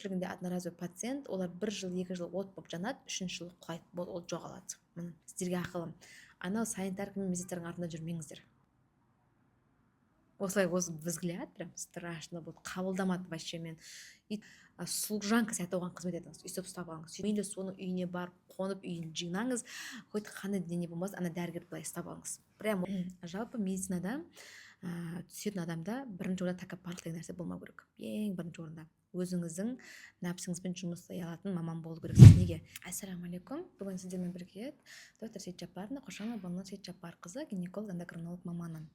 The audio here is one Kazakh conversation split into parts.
көпшілігінде одноразовый пациент, олар 1 жыл 2 жыл от болып жанады, 3-ші жылы құлайды, ол жоғалады. Міне сіздерге ақылым, анау санитарка мен медсестраның артында жүрмеңіздер. Осылай взгляд прям страшно болды, қабылдамады вообще мен. Служанка сияқты оған қызмет етіңіз, өйстіп ұстап алыңыз. Мейлі соның үйіне барып қонып үйін жинаңыз, хоть қандай дене болмасын, ана дәрігерді былай ұстап алыңыз. Прям жалпы медицинада түсетін адамда бірінші орында тәкаппарлық деген нәрсе болмау керек. Ең бірінші орында өзіңіздің нәпсіңізбен жұмыс істей алатын маман болу керексіз. Неге? Ассалаумағалейкум. Бүгін сіздермен бірге доктор Сейітжаппарова Қошанова Бану Сейітжаппарқызы, гинеколог, эндокринолог маманы.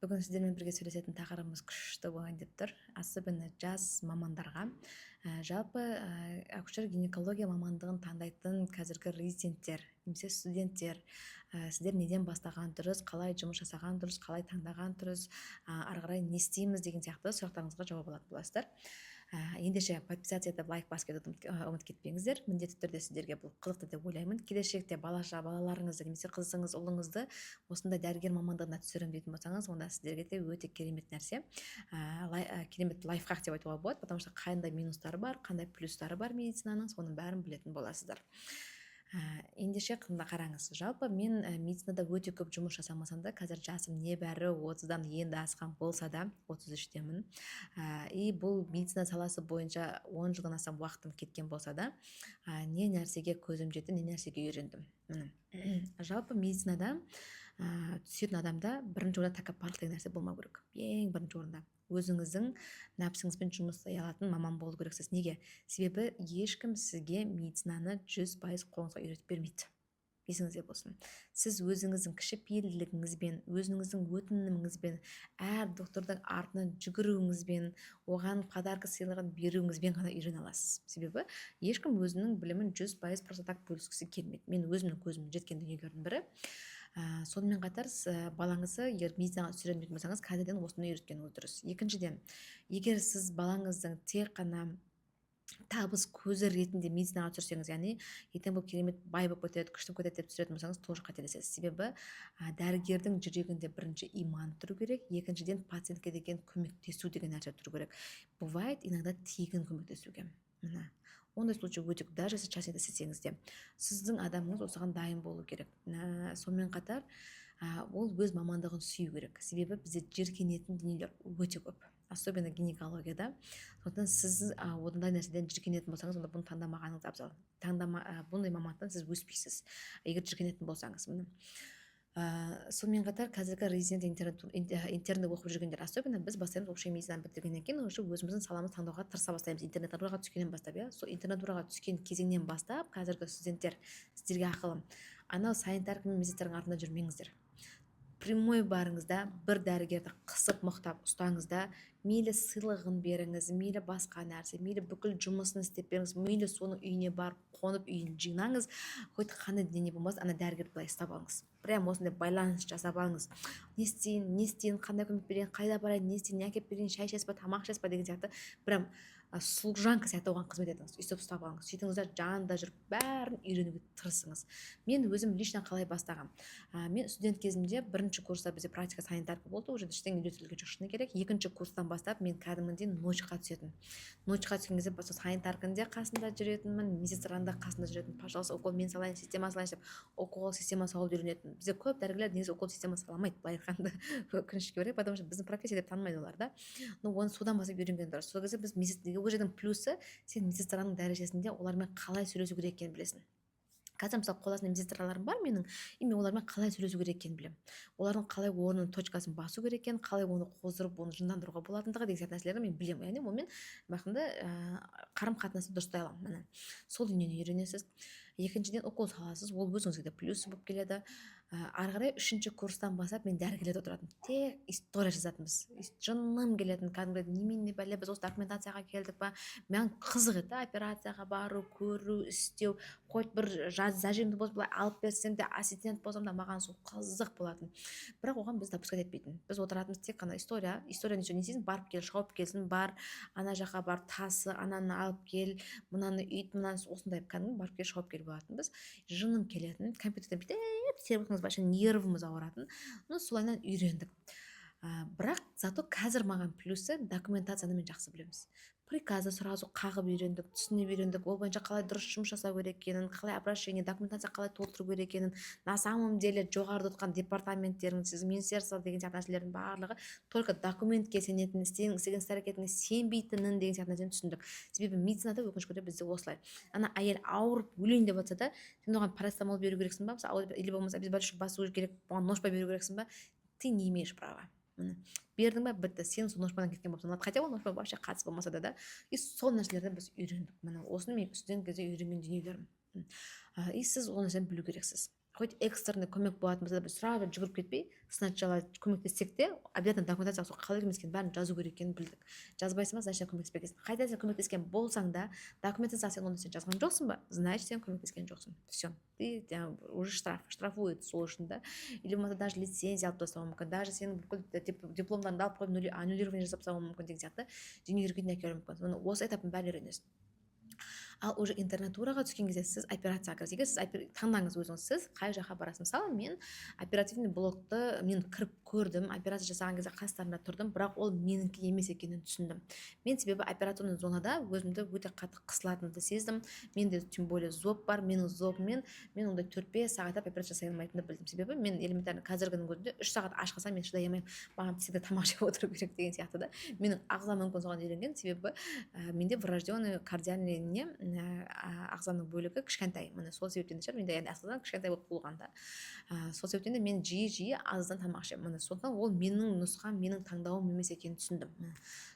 Бүгін сіздермен бірге сөйлесетін тақырыбымыз күшті болайын деп тұр. Особенно жас мамандарға. Жалпы акушер гинекология мамандығын таңдайтын қазіргі резиденттер, немесе студенттер, сіздер неден бастаған дұрыс, қалай жұмыс жасаған дұрыс, қалай таңдаған дұрыс, ары қарай не істейміз деген сияқты сұрақтарыңызға жауап алатын боласыздар. Ендеше подписаться етіп лайк басып кетуді ұмытып кетпеңіздер. Міндетті түрде сіздерге бұл қызықты деп ойлаймын. Келешекте балаларыңызды немесе қызыңыз, ұлыңызды осындай дәрігер мамандығына түсірем дейтін болсаңыз, онда сіздерге де өте керемет нәрсе, керемет лайфхак деп айтуға болады, потому что қандай минустары бар, қандай плюстары бар медицинаның, соның бәрін білетін боласыздар. Ендеше қараңыз, жалпы мен медицинада өте көп жұмыс жасамасам да, қазір жасым небәрі 30-дан енді асқан болса да, 33-темін. И бұл медицина саласы бойынша 10 жылдан астам уақытым кеткен болса да, не нәрсеге көзім жетті, не нәрсеге үйрендім. Жалпы медицинада түсетін адамда бірінші орында тәкаппарлық деген нәрсе болмау керек. Ең бірінші орында өзіңіздің нәпсіңізбен жұмыс істей алатын маман болу керексіз. Неге? Себебі ешкім сізге медицинаны 100% қолыңызға үйретіп бермейді. Есіңізде болсын. Сіз өзіңіздің кішіпейілділігіңізбен, өзіңіздің өтініміңізбен, әр доктордың артынан жүгіруіңізбен, оған подарка сыйлығын беруіңізбен ғана үйрене аласыз. Себебі ешкім өзінің білімін 100% просто так бөліскісі келмейді. Мен өзімнің көзімнен жеткен дүниелердің бірі. Сонымен қатар балаңызды егер медицинаға түсірем дейтін болсаңыз, қазірден осыны үйреткеніңіз дұрыс. Екіншіден, егер сіз балаңыздың тек қана табыс көзі ретінде медицинаға түсірсеңіз, яғни ертең бұл керемет бай болып кетеді, күшті болып кетеді деп түсіретін болсаңыз, тоже қателесесіз. Себебі дәрігердің жүрегінде бірінші иман тұру керек, екіншіден пациентке деген көмектесу деген нәрсе тұру керек. Бывает иногда тегін көмектесуге. Ондай случай өте көп, даже сіз часто істесеңіз де, сіздің адамыңыз осыған дайын болу керек. Сонымен қатар ол өз мамандығын сүю керек. Себебі бізде жиіркенетін дүниелер өте көп, особенно гинекологияда. Сондықтан сіз ондай нәрседен жиіркенетін болсаңыз, онда бұны таңдамағаныңыз абзал. Бұндай мамандықтан сіз өспейсіз, егер жиіркенетін болсаңыз. Сонымен қатар қазіргі резидент интернді оқып жүргендер, особенно біз бастаймыз общий медицинаны бітіргеннен кейін уже өзіміздің саламыз таңдауға тырыса бастаймыз. Интернатураға түскеннен бастап, сол интернатураға түскен кезеңнен бастап қазіргі студенттер, сіздерге ақылым, анау санитарка мен медсестраның артында жүрмеңіздер. Прямой барыңызда бір дәрігерді қысып мықтап ұстаңызда, мейлі сыйлығын беріңіз, мейлі басқа нәрсе, мейлі бүкіл жұмысын істеп беріңіз, мейлі соның үйіне барып қонып үйін жинаңыз, хоть қандай дене болмасын, ана дәрігерді былай ұстап алыңыз. Прям осындай байланыс жасап алыңыз. Не істейін, қандай көмек берейін, қайда барайын, не істейін, не әкеліп берейін, шай ішесіз ба, тамақ ішесіз ба деген сияқты прям служанка сияқты оған қызмет етіңіз, өйстіп ұстап алыңыз. Сөйтіңіздер, жанында жүріп бәрін үйренуге тырысыңыз. Мен өзім лично қалай бастағам. Мен студент кезімде бірінші курста бізде практика санитарка болды, уже ештеңе үйретілген жоқ, шыны керек. Екінші курстан бастап мен кәдімгідей ночқа түсетін. Ночқа түскен кезде просто санитарканың де қасында жүретінмін, медсестраның да қасында жүретінмін. Пожалуйста, укол мен салайын, система салайын деп, укол система салуды үйренетін. Бізде көп дәрігерлер негізі укол система саламайды, былай айтқанда өкінішке орай, потому что біздің профессия деп танымайды олар да. Но оны содан бастап үйренген дұрыс. Сол кезде біз ол жердің плюсы, сен медсестраның дәрежесінде олармен қалай сөйлесу керек екенін білесің. Қазір мысалы қоластында медсестраларым бар менің, и мен олармен қалай сөйлесу керек екенін білемін. Олардың қалай орнын, точкасын басу керек екенін, қалай оны қоздырып, оны жындандыруға болатындығы деген сияқты нәрселерді мен білемін. Яғни онымен бақында қарым-қатынасты дұрыстай аламын. Сол дүниені үйренесіз. Екіншіден, укол саласыз, ол өзіңізге де плюс болып келеді. Ары қарай 3-ші курстан бастап мен дәрігерлерде отыратын, тек история жазатынбыз. Жыным келетін, кәдімгі немене бәле, біз осы документацияға келдік па, маған қызық еді операцияға бару, көру, істеу, хоть бір зажимды болса былай алып берсем де, ассистент болсам да, маған сол қызық болатын. Бірақ оған біз допускать етпейтін. Біз отыратынбыз тек қана история не істейсің, барып кел, шауып келсін, бар, ана жаққа бар, тасы, ананы алып кел, мынаны үйт, мынаны осындай кәдімгі барып кел, шауып кел болатынбыз. Жыным келетін, компьютерден бүйтіп вообще нервымыз ауыратын. Солайынан үйрендік. Бірақ зато қазір маған плюсы документацияны мен жақсы білеміз. приказы сразу қағып үйрендік, түсініп үйрендік, ол бойынша қалай дұрыс жұмыс жасау керек екенін, қалай обращение документация қалай толтыру керек екенін, на самом деле жоғарыда отқан департаменттерің, сіз министерство деген сияқты нәрселердің барлығы только документке сенетінін, істеген іс әрекетіне сенбейтінін деген сияқты нәрсені түсіндік. Себебі медицинада өкінішке орай бізде осылай. Ана әйел ауырып өлейін деп жатса да, сен оған парацетамол беру керексің ба, мысалы, или болмаса обезболивающий басу керек, оған ножпа беру керексің ба, ты не имеешь права. Бердің ба, бітті, сен сол ножпадан кеткен болып саналады, хотя ол ножпа вообще қатысы болмаса да, и сол нәрселерді біз үйрендік. Міне осыны мен студент кезде үйренген дүниелерім. И сіз ол нәрсені білу керексіз. Хоть экстренный көмек болатын болса да, біз сразу жүгіріп кетпей, сначала көмектессек те, обязательно документация қалай емес екенін бәрін жазу керек екенін білдік. Жазбайсың ба, значит көмектеспегенсің. Қайта сен көмектескен болсаң да, документация сен оны сен жазған жоқсың ба, значит сен көмектескен жоқсың. Все. Ты уже штрафует сол үшін да. Или болмаса даже лицензия алып тастауы мүмкін, даже сенің бүкіл дипломдарыңды алып қойып аннулирование жасап тастауы мүмкін деген сияқты жеңілдерге әкелуі мүмкін. Осы этаптың бәрін үйренесің. Ал уже интернатураға түскен кезде сіз операцияға кіресіз. Егер сіз таңдаңыз өзіңіз, сіз қай жаққа барасыз. Мысалы, мен оперативный блокты мен кіріп көрдім, операция жасаған кезде қастарында тұрдым, бірақ ол меніңкі емес екенін түсіндім. Мен себебі операционный зонада өзімді өте қатты қысылатынымды сездім. Менде тем более зоб бар, менің зобыммен мен ондай 4-5 сағаттап операция жасай алмайтынымды білдім. Себебі мен элементарно қазіргінің өзінде 3 сағат аш қалсам мен шыдай алмаймын. Маған всегда тамақ жеп отыру керек деген сияқты да. Менің ағзам мүмкін соған үйренген, себебі менде врожденный кардиальный не ағзаның бөлігі кішкентай. Міне сол себептен де шығар, менде енді ағзадан кішкентай болып туылған да. Сол себептен де мен жиі аздан тамақ ішемін. Сондықтан ол менің нұсқам, менің таңдауым емес екенін түсіндім.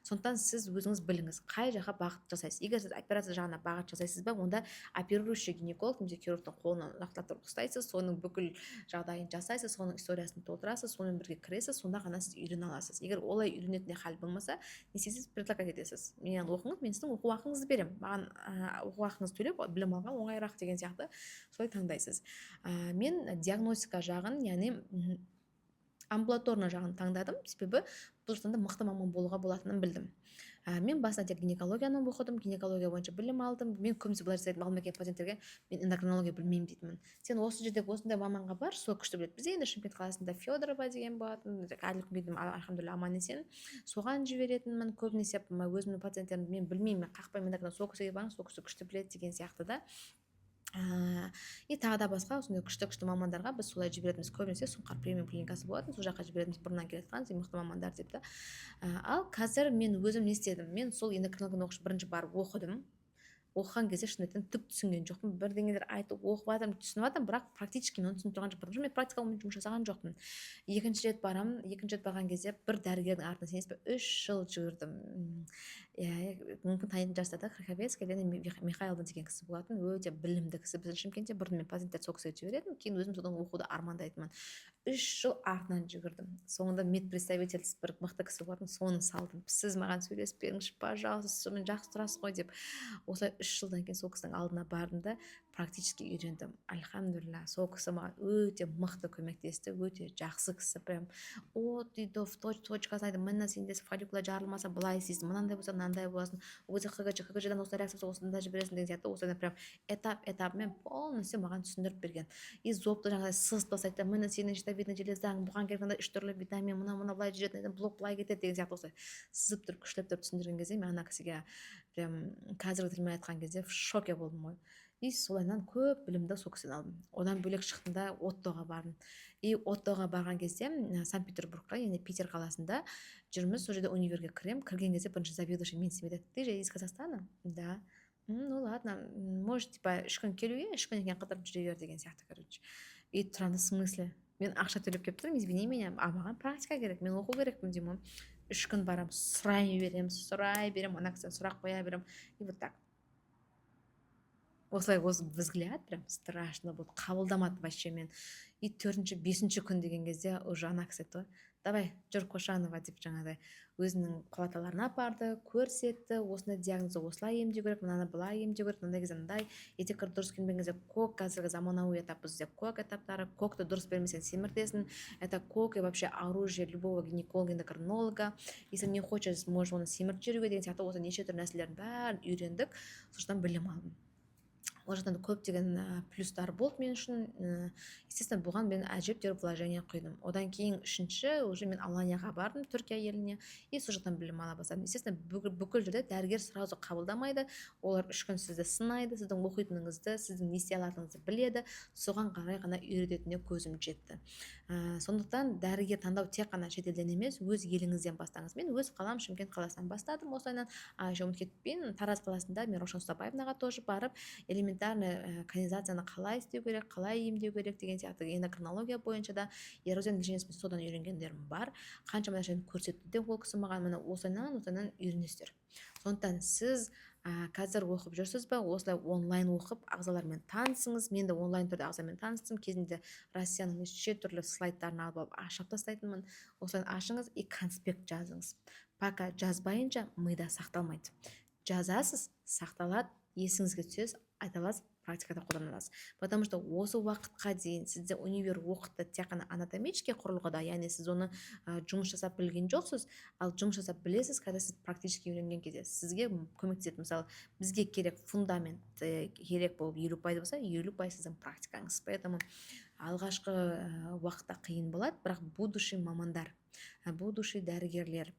Сондықтан сіз өзіңіз біліңіз, қай жаққа бағыт жасайсыз. Егер сіз операция жағына бағыт жасайсыз ба, онда оперирующий гинеколог немесе хирургтың қолынан нақтылап тұрып ұстайсыз, соның бүкіл жағдайын жасайсыз, соның историясын толтырасыз, сонымен бірге кіресіз, сонда ғана сіз үйрене аласыз. Егер олай үйренетін хал болмаса, не істейсіз, предлагать етесіз. Менен оқыңыз, мен сіздің оқу ақыңызды беремін. Маған оқу ақыңызды төлеп білім алған оңайырақ деген сияқты солай таңдайсыз. Мен диагностика жағын, яғни амбулаторный жағын таңдадым, себебі бұл жақтан да мықты маман болуға болатынын білдім. Мен басында тек гинекологияны оқыдым, гинекология бойынша білім алдым. Мен көбінесе былай жасайтын алдыма келген пациенттерге мен эндокринология білмеймін дейтінмін. Сен осы жерде осындай маманға бар, сол күшті біледі. Бізде енді Шымкент қаласында Федорова деген болатын, әлі күнге альхамдулилля аман есен. Соған жіберетінмін. Көбінесе өзімнің пациенттерімді мен білмеймін, қақпаймын, эндокринолог сол кісіге барыңыз, сол кісі күшті біледі деген сияқты да. И тағы да басқа осындай күшті мамандарға біз солай жіберетінбіз. Көбінесе Сұңқар премиум клиникасы болатын, сол жаққа жіберетінбіз, бұрыннан келе жатқан мықты мамандар деп та. Ал қазір мен өзім не істедім? Мен сол эндокринологияны оқыш бірінші барып оқыдым. Оқыған кезде шынымен түк түсінген жоқпын. Бірдеңелер айтып оқып жатырмын, түсініп жатырмын, бірақ практически мен оны түсініп тұрған жоқпын. Мен практикалық жұмыс жасаған жоқпын. Екінші рет барған кезде бір дәрігердің артынан сенесіз бе, 3 жыл жүгірдім. Мүмкін танитын жастарда Хриховецкий Михайловна деген кісі болатын, өте білімді кісі. Біздің Шымкентте бұрын мен пациенттерді сол кісіге жіберетінмін, кейін өзім содан оқуды армандайтынмын. 3 жыл артынан жүгірдім. Соңында медпредставитель бір мықты кісі болатын, соны салдым. Сіз маған сөйлесіп беріңізші, пожалуйста, мен жақсы тұрасыз ғой деп. Осылай 3 жылдан кейін сол кісінің алдына бардым да практически үйрендім. Альхамдулилля, сол кісі маған өте мықты көмектесті, өте жақсы кісі. Прям дейді, в точкасын айтты, міне сенде фолликула жарылмаса былай істейсің, мынандай болса мынандай боласың, өзі ХГЖ-дан осылай реакция болса осында жібересің деген сияқты. Осылай прям этап-этапымен полностью маған түсіндіріп берген. И зобты жаңағыдай сызып айтты, міне сенің щитовидный железаң, бұған керек қандай 3 түрлі витамин, мына былай жүретін, блок былай кетеді деген сияқты. Осылай сызып тұрып, күшлеп тұрып түсіндірген кезде мен ана кісіге прям қазіргі тілмен айтқан кезде в шоке болдым ғой. И солайынан көп білімді сол кісіден алдым. Одан бөлек шықтымда Оттоға бардым. И Оттоға барған кезде Санкт-Петербургқа, яғни Питер қаласында жүрміз, сол жерде универге кірем. Кірген кезде бірінші заведующий мен себе айтты, ты же из Казахстана? Да. Ну ладно, может типа 3 күн келуге, 3 күннен кейін қыдырып жүре бер деген сияқты, короче. И тұрамын, в смысле? Мен ақша төлеп келіп тұрмын, извини меня, маған практика керек, мен оқу керекпін деймін. 3 күн барам, сұрай берем, ана кісіден сұрақ қоя берем. И вот так. Осылай взгляд прям страшно болды, қабылдамады вообще мен. И 4-5 күн деген кезде уже ана кісі айтты, давай жүр Қошанова деп жаңағыдай өзінің палаталарына барды, көрсетті, осындай диагнозды осылай емдеу керек, мынаны былай емдеу керек, мынандай кезде мындай, етеккір дұрыс келмеген кезде кок, қазіргі заманауи этап бізде кок этаптары, кокты дұрыс бермесең семіртесің. Это кок и вообще оружие любого гинеколога, эндокринолога. Если не хочешь, можешь оны семіртіп жүруге деген сияқты осы неше түрлі нәрселердің бәрін үйрендік, сосын білім алдым. ол жақтан да көптеген плюстар болды мен үшін. Естественно, бұған мен әжептәуір вложение құйдым. Одан кейін үшінші уже мен Аланияға бардым, Түркия еліне, и сол жақтан білім ала бастадым. Естественно, бүкіл жерде дәрігер сразу қабылдамайды. Олар 3 күн сізді сынайды, сіздің оқитыныңызды, сіздің не істей алатыныңызды біледі. Соған қарай ғана үйрететініне көзім жетті. Сондықтан дәрігер таңдау тек қана шетелден емес, өз еліңізден бастаңыз. Мен өз қалам Шымкент қаласынан бастадым. Осылайынан ұмытып кетпейін, Тараз қаласында мен Раушан Ұстабаевнаға тоже барып, элементарный канализацияны қалай істеу керек, қалай емдеу керек деген сияқты эндокринология бойынша да эрозия лечениесін содан үйренгендерім бар. Қаншама нәрсені көрсетті де ол кісі маған. Міне осылайынан үйренесіздер. Сондықтан сіз қазір оқып жүрсіз ба, осылай онлайн оқып ағзалармен танысыңыз. Мен де онлайн түрде ағзамен таныстым. Кезінде Россияның неше түрлі слайдтарын алып ашып тастайтынмын. Осылай ашыңыз и конспект жазыңыз. Пока жазбайынша мида сақталмайды. Жазасыз, сақталады, есіңізге түсесіз, айта аласыз, практикада қолданасыз. Потому что осы уақытқа дейін сізде универ оқытты тек қана анатомический құрылғыда, яғни сіз оны жұмыс жасап білген жоқсыз, ал жұмыс жасап білесіз, когда сіз практически үйренген кезде сізге көмектеседі. Мысалы, бізге керек фундамент керек болып 50% болса, 50% сіздің практикаңыз. Поэтому алғашқы уақытта қиын болады, бірақ будущий мамандар, будущий дәрігерлер,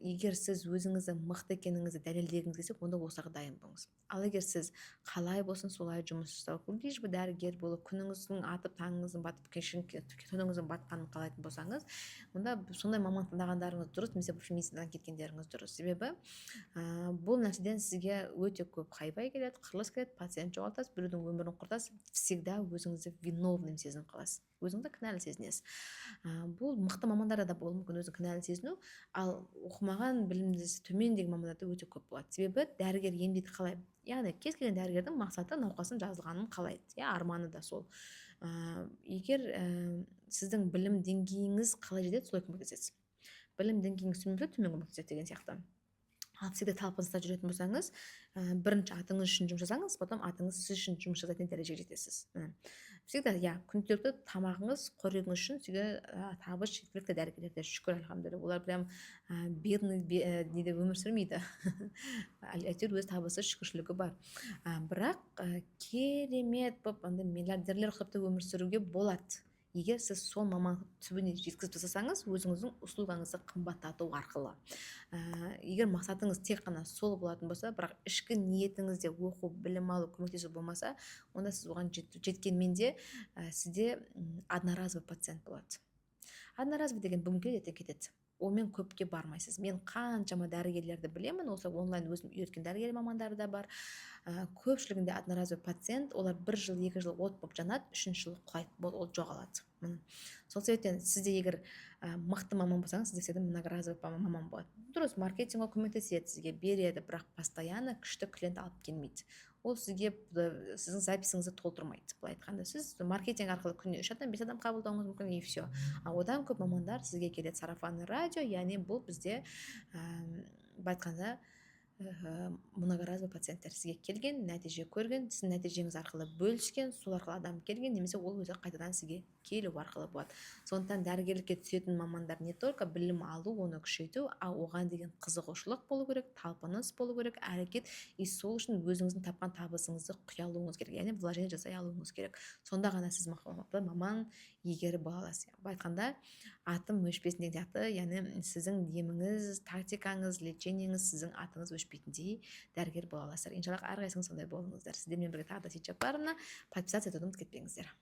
егер сіз өзіңізді мықты екеніңізді дәлелдегіңіз келсе, онда осыға дайын болыңыз. Ал егер сіз қалай болсын солай жұмыс жасау, лишь бы дәрігер болып, күніңіздің атып, таңыңыздың батып, түніңіздің батқанын қалайтын болсаңыз, онда сондай маман таңдағандарыңыз дұрыс, немесе медицинадан кеткендеріңіз дұрыс. Себебі бұл нәрседен сізге өте көп хайбай келеді, қырылыс келеді, пациент жоғалтасыз, біреудің өмірін құртасыз, всегда өзіңізді виновным сезініп қаласыз, өзіңді кінәлі сезінесіз. Бұл мықты мамандарда да болуы мүмкін өзін кінәлі сезіну, ал оқымаған, білімдісі төмендегі мамандарда өте көп болады. Себебі дәрігер емдейді қалай? Яғни кез келген дәрігердің мақсаты науқастың жазылғанын қалайды, арманы да сол. Егер сіздің білім деңгейіңіз қалай жетеді, солай көмектесесіз. Білім деңгейіңіз төмен көмектеседі деген сияқты. Ал всегда талпыныста жүретін болсаңыз, бірінші атыңыз үшін жұмыс жасаңыз, потом атыңыз сіз үшін жұмыс жасайтын дәрежеге жетесіз. Всегда, күнделікті тамағыңыз, қорегіңіз үшін сізге табыс жеткілікті. Дәрігерлерде шүкір, альхамдулилля, олар прям бедный неде өмір сүрмейді. Әйтеуір өз табысы, шүкіршілігі бар. Бірақ керемет болып миллиардерлер ұқсап өмір сүруге болады. Егер сіз сол маман түбіне жеткізіп тастасаңыз, өзіңіздің услугаңызды қымбаттату арқылы. Егер мақсатыңыз тек қана сол болатын болса, бірақ ішкі ниетіңізде оқу, білім алу, көмектесу болмаса, онда сіз оған жеткенмен де сізде одноразовый пациент болады. Одноразовый деген бүгін келеді, ертең кетеді. Онымен көпке бармайсыз. Мен қаншама дәрігерлерді білемін, осы онлайн өзім үйреткен дәрігер мамандары да бар. Көпшілігінде одноразовый пациент, олар 1 жыл, 2 жыл от болып жанады, 3-ші жылы құлайды, ол жоғалады. Сол себептен сізде егер мықты маман болсаңыз, сізде всегда многоразовый маман болады. Дұрыс, маркетингға көмектеседі, сізге береді, бірақ постоянно күшті клиент алып келмейді. Ол сізге сіздің записіңізді толтырмайды. Былай айтқанда, сіз маркетинг арқылы күніне 3 адам, 5 адам қабылдауыңыз мүмкін, и все. Одан көп мамандар сізге келеді. Сарафанный радио, яғни бұл бізде айтқанда многоразовый пациенттер сізге келген, нәтиже көрген, сіздің нәтижеңіз арқылы бөліскен, сол арқылы адам келген, немесе ол өзі қайтадан сізге келу арқылы болады. Сондықтан дәрігерлікке түсетін мамандар не только білім алу, оны күшейту, оған деген қызығушылық болу керек, талпыныс болу керек, әрекет, и сол үшін өзіңіздің тапқан табысыңызды құя алуыңыз керек, яғни вложение жасай алуыңыз керек. Сонда ғана сіз маман егері бола аласыз. Айтқанда, атым өшпесін деген сияқты, яғни сіздің еміңіз, тактикаңыз, лечениеңіз, сіздің атыңыз өшпейтіндей дәрігер бола аласыздар. Иншаллах, әрқайсыңыз сондай болыңыздар. Сіздермен бірге тағы да сетчап барына подписаться етуді ұмытып кетпеңіздер.